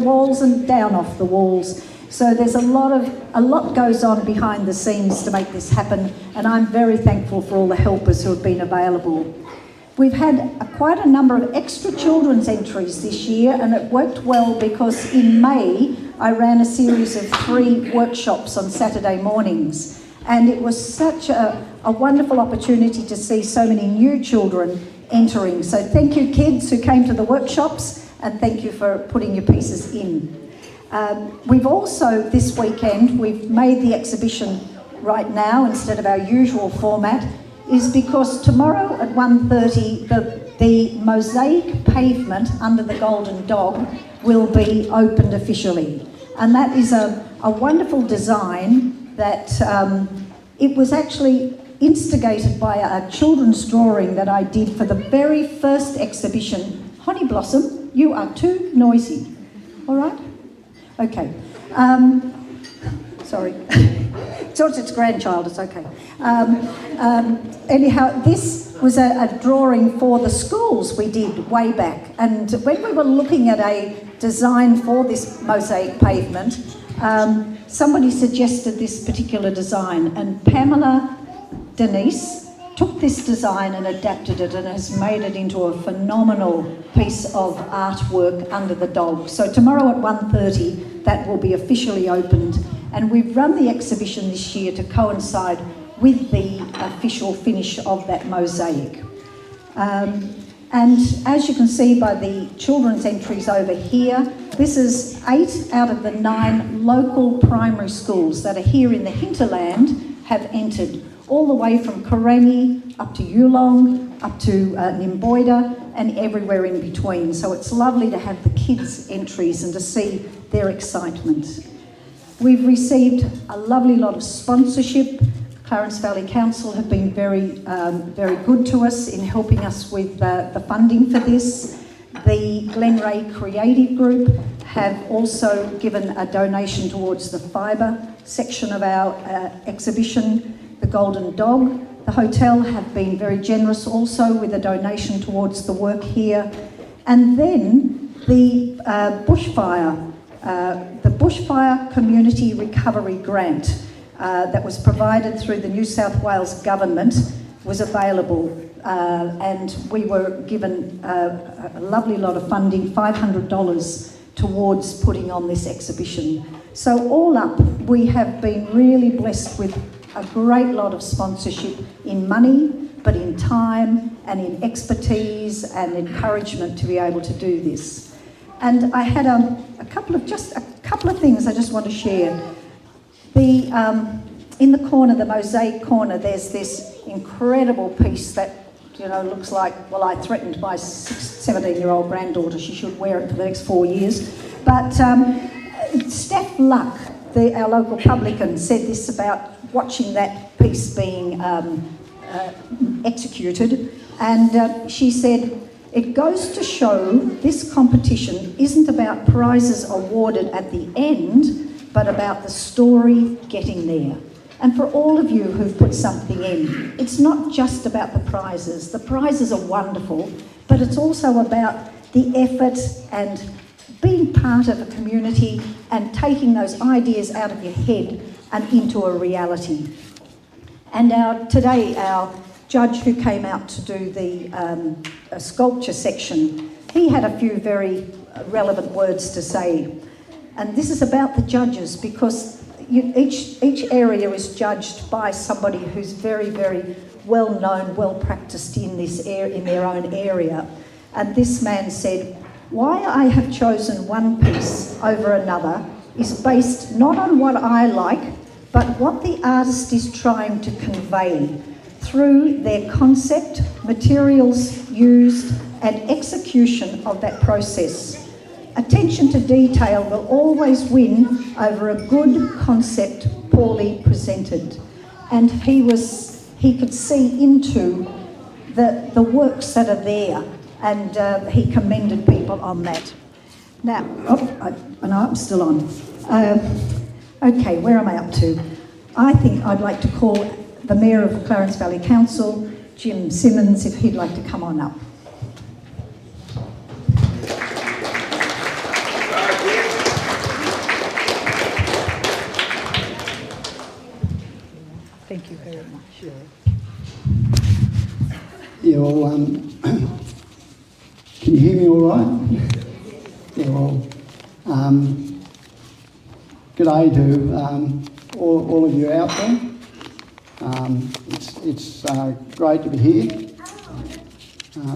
walls and down off the walls. So there's a lot goes on behind the scenes to make this happen, and I'm very thankful for all the helpers who have been available. We've had quite a number of extra children's entries this year, and it worked well because in May I ran a series of 3 workshops on Saturday mornings, and it was such a wonderful opportunity to see so many new children entering. So thank you kids who came to the workshops, and thank you for putting your pieces in. We've also, this weekend, we've made the exhibition right now instead of our usual format, is because tomorrow at 1:30 the mosaic pavement under the Golden Dog will be opened officially. And that is a wonderful design that it was actually instigated by a children's drawing that I did for the very first exhibition. Honey Blossom, you are too noisy. All right? Okay. Sorry. It's grandchild, it's okay. Anyhow, this was a drawing for the schools we did way back. And when we were looking at a design for this mosaic pavement, somebody suggested this particular design, and Pamela Denise took this design and adapted it and has made it into a phenomenal piece of artwork under the dog. So tomorrow at 1:30 that will be officially opened, and we've run the exhibition this year to coincide with the official finish of that mosaic. And as you can see by the children's entries over here, this is 8 out of the 9 local primary schools that are here in the hinterland have entered, all the way from Karangi up to Yulong, up to Nimboida, and everywhere in between. So it's lovely to have the kids' entries and to see their excitement. We've received a lovely lot of sponsorship. Clarence Valley Council have been very good to us in helping us with the funding for this. The Glenray Creative Group have also given a donation towards the fibre section of our exhibition. The Golden Dog, the hotel, have been very generous also with a donation towards the work here. And then the Bushfire Community Recovery Grant that was provided through the New South Wales Government was available, and we were given a lovely lot of funding, $500 towards putting on this exhibition. So all up, we have been really blessed with a great lot of sponsorship in money, but in time and in expertise and encouragement to be able to do this. And I had a couple of things I just want to share. In the corner, the mosaic corner, there's this incredible piece that, looks like, well, I threatened my 17-year-old granddaughter she should wear it for the next 4 years. But Steph Luck, our local publican, said this about watching that piece being executed, and she said, "It goes to show this competition isn't about prizes awarded at the end, but about the story getting there." And for all of you who've put something in, it's not just about the prizes. The prizes are wonderful, but it's also about the effort and being part of a community and taking those ideas out of your head and into a reality. And today our judge who came out to do the sculpture section, he had a few very relevant words to say. And this is about the judges, because each area is judged by somebody who's very, very well known, well practiced in their own area. And this man said, "Why I have chosen one piece over another is based not on what I like, but what the artist is trying to convey through their concept, materials used, and execution of that process. Attention to detail will always win over a good concept poorly presented." And he could see into the works that are there, and he commended people on that. Now, I'm still on. Okay, where am I up to? I think I'd like to call the Mayor of Clarence Valley Council, Jim Simmons, if he'd like to come on up. Thank you very much. Yeah, well, can you hear me all right? Yeah, well, good day to all of you out there. It's great to be here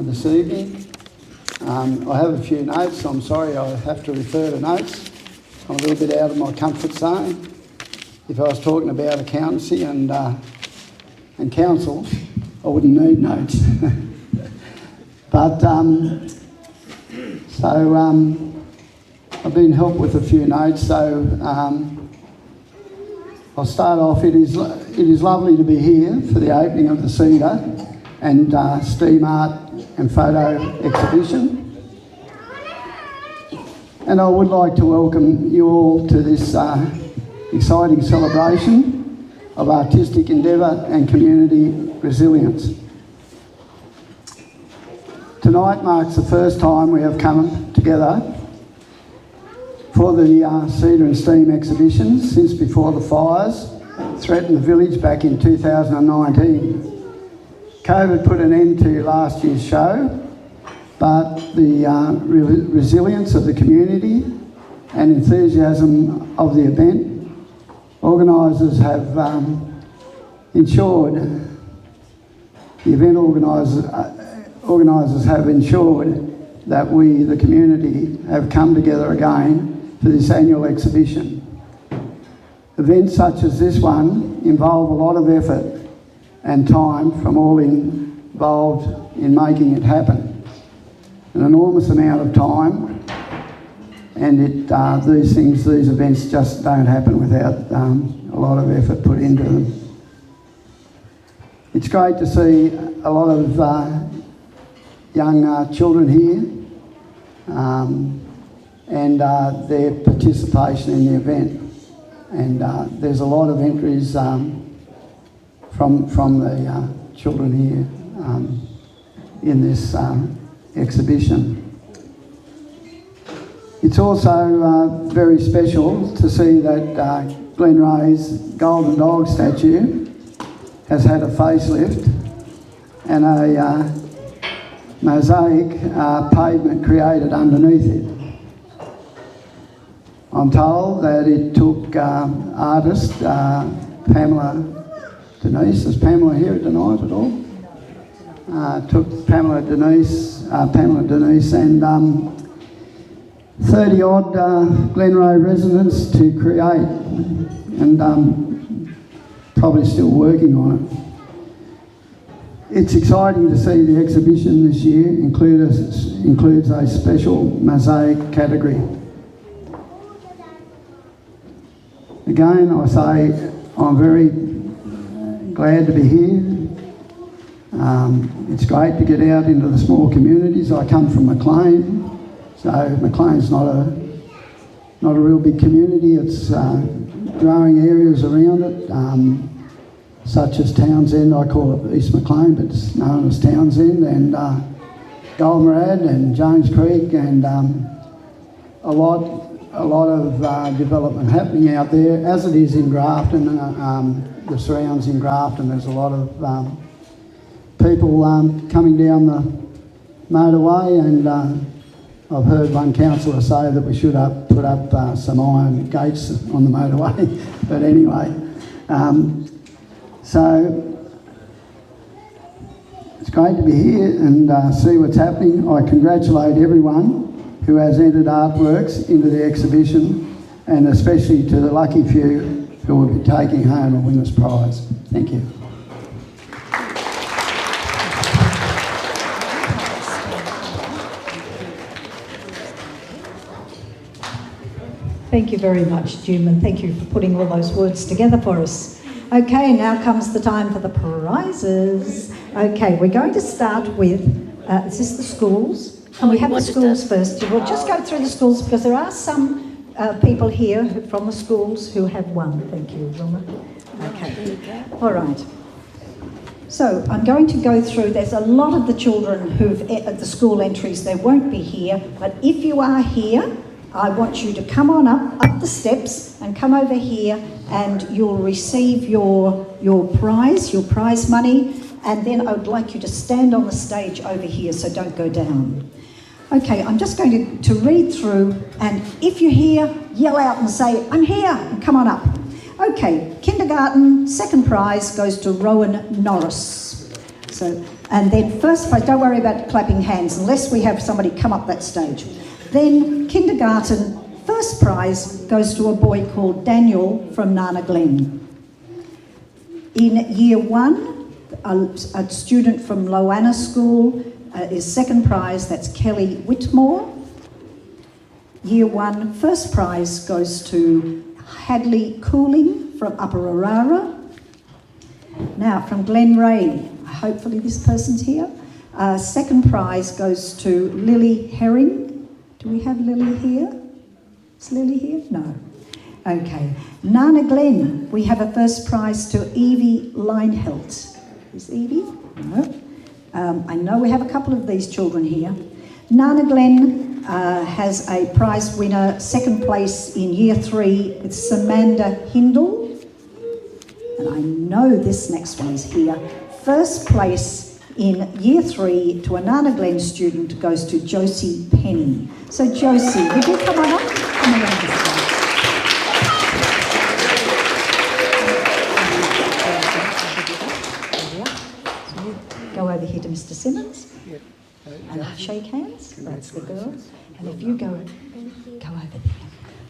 this evening. I have a few notes. I'm sorry I have to refer to notes. I'm a little bit out of my comfort zone. If I was talking about accountancy and council, I wouldn't need notes. But I've been helped with a few notes. So I'll start off. It is lovely to be here for the opening of the Cedar and Steam Art and Photo Exhibition. And I would like to welcome you all to this exciting celebration of artistic endeavour and community resilience. Tonight marks the first time we have come together for the Cedar and Steam exhibition since before the fires threatened the village back in 2019. COVID put an end to last year's show, but the resilience of the community and enthusiasm of the event, organisers have ensured, the event organisers have ensured that we, the community, have come together again for this annual exhibition. Events such as this one involve a lot of effort and time from all involved in making it happen. An enormous amount of time, and these events just don't happen without a lot of effort put into them. It's great to see a lot of young children here and their participation in the event. And there's a lot of entries from the children here in this exhibition. It's also very special to see that Glen Ray's Golden Dog statue has had a facelift and a mosaic pavement created underneath it. I'm told that it took artist Pamela Denise. Is Pamela here tonight at all? Took Pamela Denise and 30 odd Glenray residents to create, and probably still working on it. It's exciting to see the exhibition this year includes a special mosaic category. Again, I say I'm very glad to be here. It's great to get out into the small communities. I come from Maclean, so Maclean's not a real big community. It's growing areas around it, such as Townsend. I call it East Maclean, but it's known as Townsend, and Golmarad and James Creek, and a lot of development happening out there, as it is in Grafton. The surrounds in Grafton, there's a lot of people coming down the motorway, and I've heard one councillor say that we should put up some iron gates on the motorway. But anyway, so it's great to be here and see what's happening. I congratulate everyone who has entered artworks into the exhibition, and especially to the lucky few who will be taking home a winner's prize. Thank you. Thank you very much, Jim, and thank you for putting all those words together for us. Okay, now comes the time for the prizes. Okay, we're going to start with, is this the schools? Can we have the schools first? We'll just go through the schools because there are some people here from the schools who have won. Thank you, Wilma. Okay, all right. So I'm going to go through, there's a lot of the children who've, the school entries, they won't be here, but if you are here, I want you to come on up the steps and come over here, and you'll receive your prize money, and then I would like you to stand on the stage over here, so don't go down. Okay, I'm just going to read through, and if you're here, yell out and say, I'm here, and come on up. Okay, kindergarten, second prize goes to Rowan Norris. So, and then first prize, don't worry about clapping hands unless we have somebody come up that stage. Then kindergarten, first prize goes to a boy called Daniel from Nana Glen. In year 1, a student from Loanna School is second prize, that's Kelly Whitmore. Year 1, first prize goes to Hadley Cooling from Upper Arara. Now from Glen Ray, hopefully this person's here. Second prize goes to Lily Herring. Do we have Lily here? Is Lily here? No. Okay. Nana Glen, we have a first prize to Evie Linehelt. Is Evie? No. I know we have a couple of these children here. Nana Glen has a prize winner, second place in year 3. It's Samanda Hindle. And I know this next one's here. First place in year 3 to a Nana Glen student goes to Josie Penny. So Josie, would you come on up? Come around this way. Go over here to Mr. Simmons and shake hands. That's the girl. And if you go over there.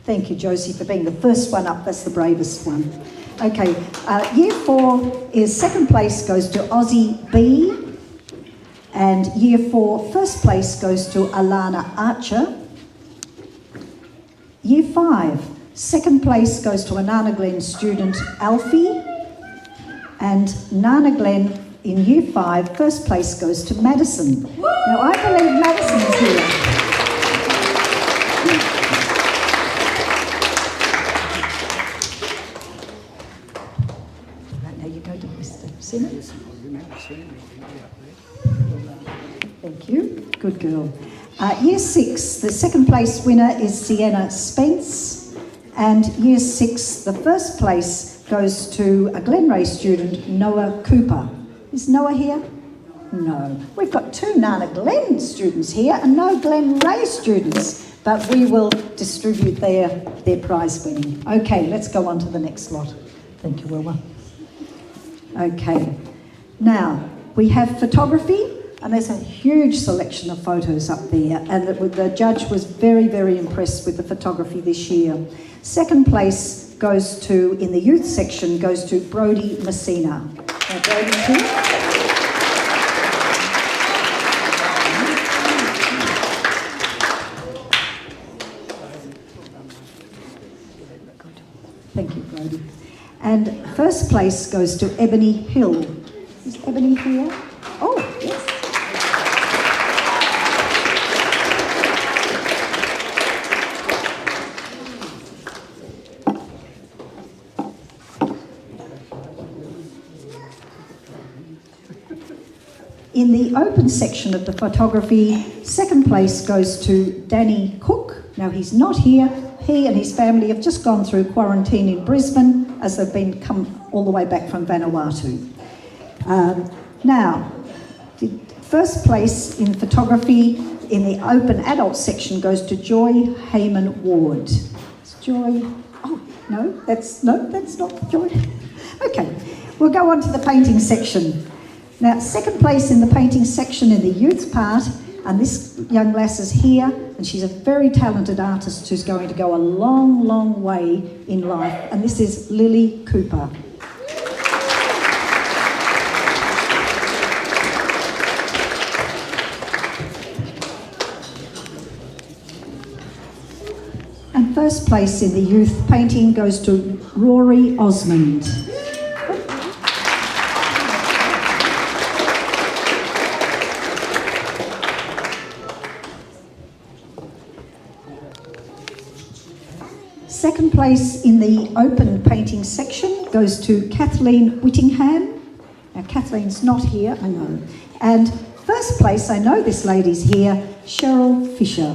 Thank you, Josie, for being the first one up. That's the bravest one. Okay, year 4 is second place goes to Aussie B. And year 4, first place goes to Alana Archer. Year 5, second place goes to a Nana Glen student, Alfie. And Nana Glen in year 5, first place goes to Madison. Now I believe Madison is here. Right, now you go to Mr. Simmons. Thank you. Good girl. Year 6, the second place winner is Sienna Spence. And year 6, the first place goes to a Glenray student, Noah Cooper. Is Noah here? No. We've got 2 Nana Glen students here and no Glenray students, but we will distribute their prize winning. Okay, let's go on to the next lot. Thank you, Wilma. Okay. Now, we have photography. And there's a huge selection of photos up there, and the judge was very, very impressed with the photography this year. Second place goes to, in the youth section, goes to Brodie Messina. Now, Brodie's here. Thank you, Brodie. And first place goes to Ebony Hill. Is Ebony here? Oh, yes. In the open section of the photography, second place goes to Danny Cook. Now he's not here. He and his family have just gone through quarantine in Brisbane as they've come all the way back from Vanuatu. Now, the first place in photography in the open adult section goes to Joy Heyman Ward. It's Joy. Oh, no, that's not Joy. Okay, we'll go on to the painting section. Now, second place in the painting section in the youth part, and this young lass is here, and she's a very talented artist who's going to go a long, long way in life, and this is Lily Cooper. And first place in the youth painting goes to Rory Osmond. Second place in the open painting section goes to Kathleen Whittingham. Now Kathleen's not here, I know. And first place, I know this lady's here, Cheryl Fisher.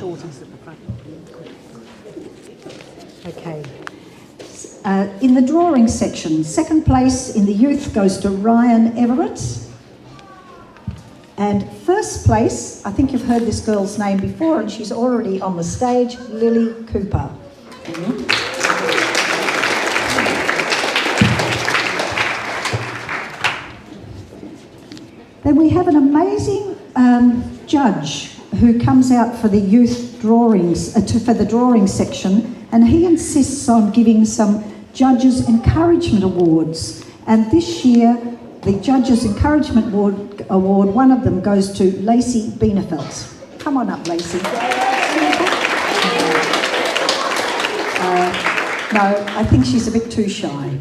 shorties at the front. Okay. In the drawing section, second place in the youth goes to Ryan Everett. And first place, I think you've heard this girl's name before, and she's already on the stage, Lily Cooper. Then we have an amazing judge who comes out for the youth drawings, for the drawing section, and he insists on giving some Judges Encouragement Awards. And this year, the Judges Encouragement Award, one of them goes to Lacey Bienefeld. Come on up, Lacey. No, I think she's a bit too shy.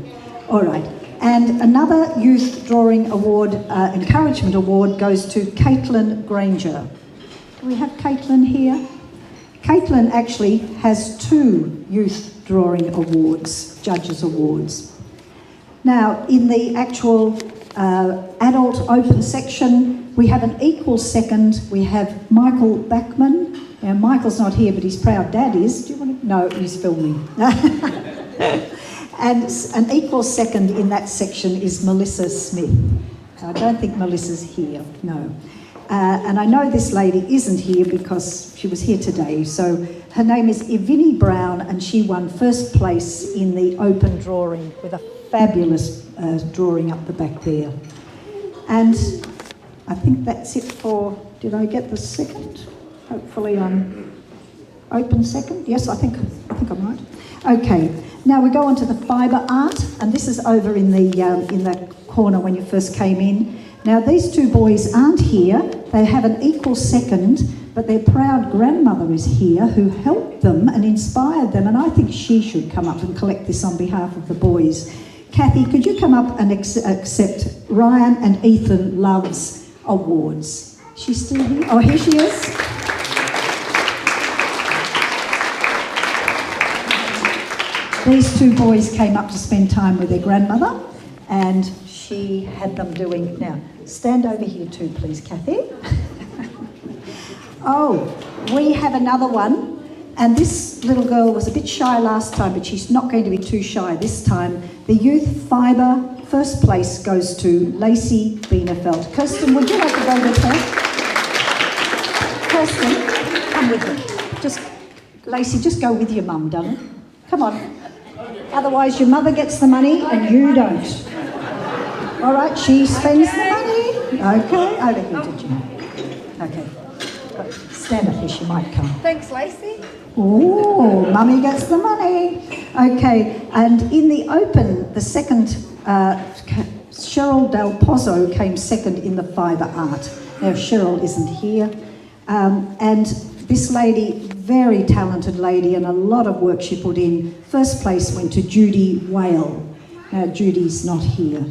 All right. And another Youth Drawing Award, Encouragement Award, goes to Caitlin Granger. Do we have Caitlin here? Caitlin actually has 2 Youth Drawing Awards, Judges Awards. Now, in the actual adult open section, we have an equal second. We have Michael Backman. Now, Michael's not here, but his proud dad is. Do you want to? No, he's filming. And an equal second in that section is Melissa Smith. I don't think Melissa's here, no. And I know this lady isn't here because she was here today. So her name is Ivini Brown, and she won first place in the open drawing with a fabulous drawing up the back there. And I think that's it for, did I get the second? Hopefully I'm open second. Yes, I think I'm right. Okay, now we go on to the fibre art, and this is over in the corner when you first came in. Now these 2 boys aren't here. They have an equal second, but their proud grandmother is here who helped them and inspired them, and I think she should come up and collect this on behalf of the boys. Kathy, could you come up and accept Ryan and Ethan Love's awards? She's still here? Oh, here she is. These 2 boys came up to spend time with their grandmother, and she had them doing... Now, stand over here too, please, Kathy. Oh, we have another one, and this little girl was a bit shy last time, but she's not going to be too shy this time. The Youth Fibre first place goes to Lacey Bienefeld. Kirsten, would you like to go with her? Kirsten, come with her. Lacey, just go with your mum, darling. Come on. Otherwise, your mother gets the money and you don't. All right, she spends the money. Okay, over here to Jim. Okay. Stand up here, she might come. Thanks, Lacey. Oh, mummy gets the money. Okay, and in the open, the second, Cheryl Del Pozzo came second in the fibre art. Now, Cheryl isn't here. And this lady, very talented lady, and a lot of work she put in. First place went to Judy Whale. Now, Judy's not here.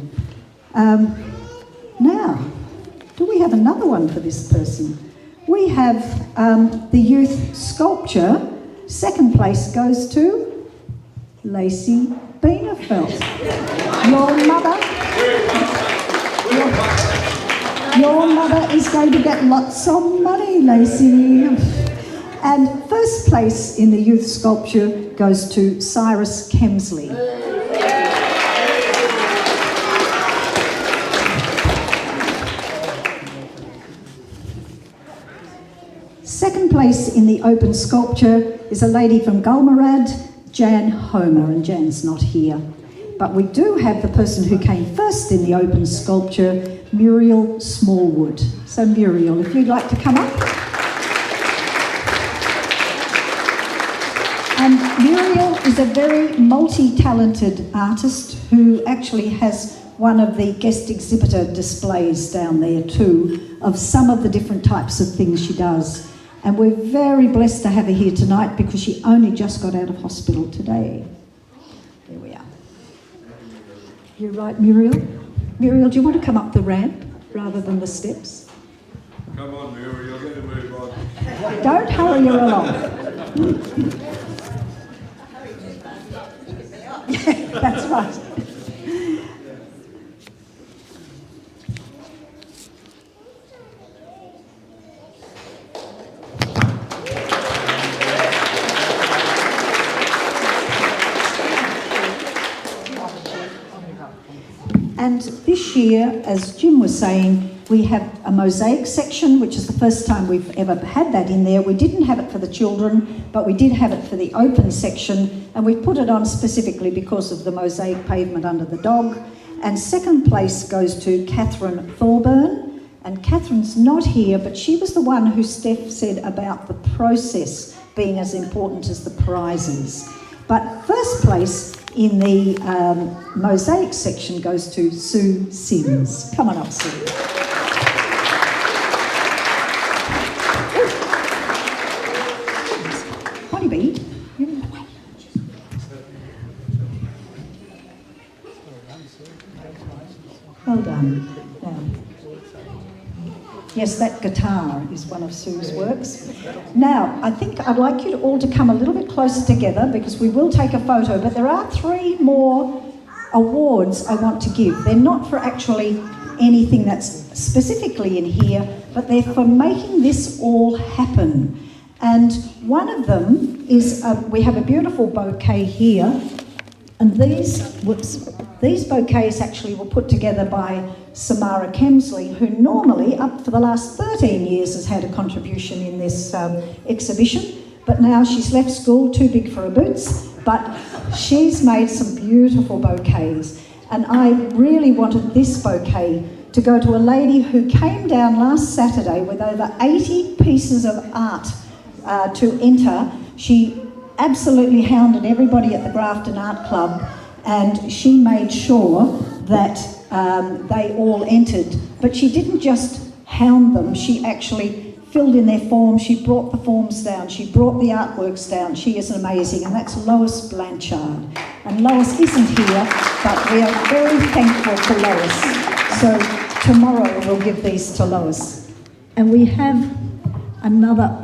Now, do we have another one for this person? We have the youth sculpture. Second place goes to Lacey Bienefeld. Your mother is going to get lots of money, Lacey. And first place in the youth sculpture goes to Cyrus Kemsley. Second place in the open sculpture is a lady from Gulmarad, Jan Homer, and Jan's not here. But we do have the person who came first in the open sculpture, Muriel Smallwood. So Muriel, if you'd like to come up. And Muriel is a very multi-talented artist who actually has one of the guest exhibitor displays down there too, of some of the different types of things she does. And we're very blessed to have her here tonight because she only just got out of hospital today. There we are. You're right, Muriel. Muriel, do you want to come up the ramp rather than the steps? Come on, Muriel, you're going to move on. Don't hurry her along. Yeah, that's right. And this year, as Jim was saying, we have a mosaic section, which is the first time we've ever had that in there. We didn't have it for the children, but we did have it for the open section, and we put it on specifically because of the mosaic pavement under the dog. And second place goes to Catherine Thorburn. And Catherine's not here, but she was the one who Steph said about the process being as important as the prizes. But first place in the mosaic section goes to Sue Sims. Come on up, Sue. Honeybee, you're in the way. Well done. Now, yes, that guitar is one of Sue's works. Now, I think I'd like you all to come a little bit closer together because we will take a photo, but there are 3 more awards I want to give. They're not for actually anything that's specifically in here, but they're for making this all happen. And one of them is, we have a beautiful bouquet here, and these bouquets actually were put together by Samara Kemsley, who normally, up for the last 13 years, has had a contribution in this exhibition, but now she's left school, too big for her boots, but she's made some beautiful bouquets. And I really wanted this bouquet to go to a lady who came down last Saturday with over 80 pieces of art to enter. She absolutely hounded everybody at the Grafton Art Club, and she made sure that they all entered. But she didn't just hound them, she actually filled in their forms, she brought the forms down, she brought the artworks down. She is amazing, and that's Lois Blanchard. And Lois isn't here, but we are very thankful to Lois. So tomorrow we'll give these to Lois. And we have another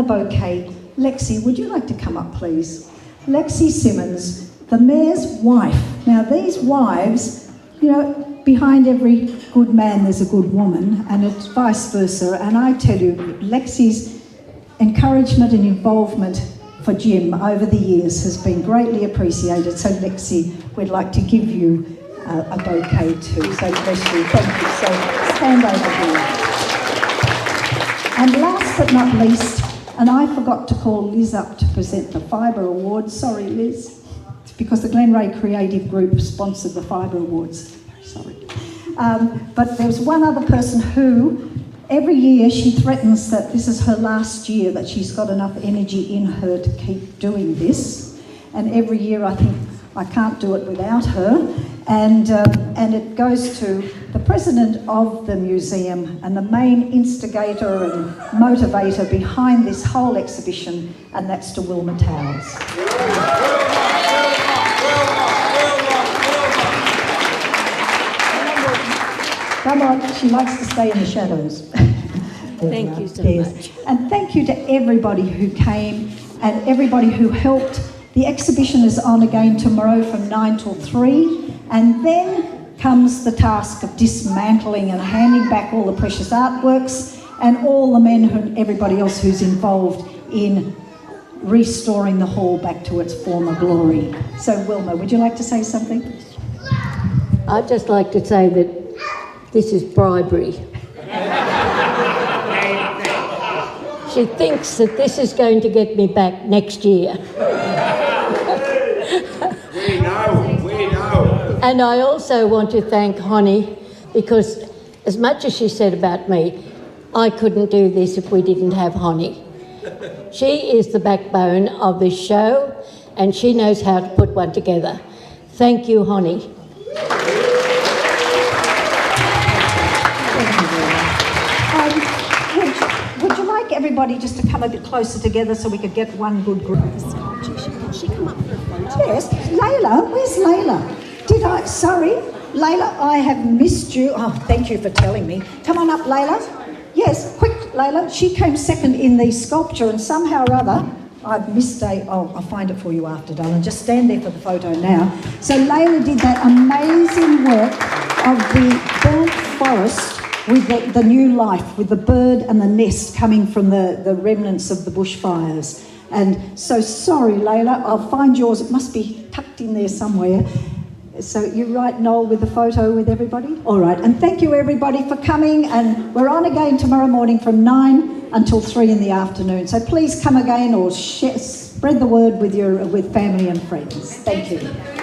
bouquet. Lexi, would you like to come up, please? Lexi Simmons, the Mayor's wife. Now, these wives, you know, behind every good man there's a good woman, and it's vice versa. And I tell you, Lexi's encouragement and involvement for Jim over the years has been greatly appreciated. So, Lexi, we'd like to give you a bouquet too. So bless you. Thank you. So stand over here. And last but not least, and I forgot to call Liz up to present the Fibre Awards. Sorry, Liz. It's because the Glenray Creative Group sponsored the Fibre Awards. Sorry. But there's one other person who, every year she threatens that this is her last year, that she's got enough energy in her to keep doing this. And every year I think, I can't do it without her. And it goes to the president of the museum and the main instigator and motivator behind this whole exhibition, and that's to Wilma Towers. Come on, she likes to stay in the shadows. Thank you so much. And thank you to everybody who came and everybody who helped. The exhibition is on again tomorrow from 9 till 3, and then comes the task of dismantling and handing back all the precious artworks and all the men and everybody else who's involved in restoring the hall back to its former glory. So Wilma, would you like to say something? I'd just like to say that this is bribery. She thinks that this is going to get me back next year. We know. And I also want to thank Honey, because as much as she said about me, I couldn't do this if we didn't have Honey. She is the backbone of this show, and she knows how to put one together. Thank you, Honey. Would you like everybody just to come a bit closer together so we could get one good group? Can she come up for a photo? Yes, Layla, where's Layla? Sorry, Layla, I have missed you. Oh, thank you for telling me. Come on up, Layla. Yes, quick, Layla. She came second in the sculpture, and somehow or other, I've missed I'll find it for you after, darling. Just stand there for the photo now. So Layla did that amazing work of the burnt forest with the new life, with the bird and the nest coming from the remnants of the bushfires. And so sorry, Layla, I'll find yours. It must be tucked in there somewhere. So you're right, Noel, with the photo with everybody? All right, and thank you everybody for coming, and we're on again tomorrow morning from 9 until 3 in the afternoon. So please come again or spread the word with family and friends. Thank you.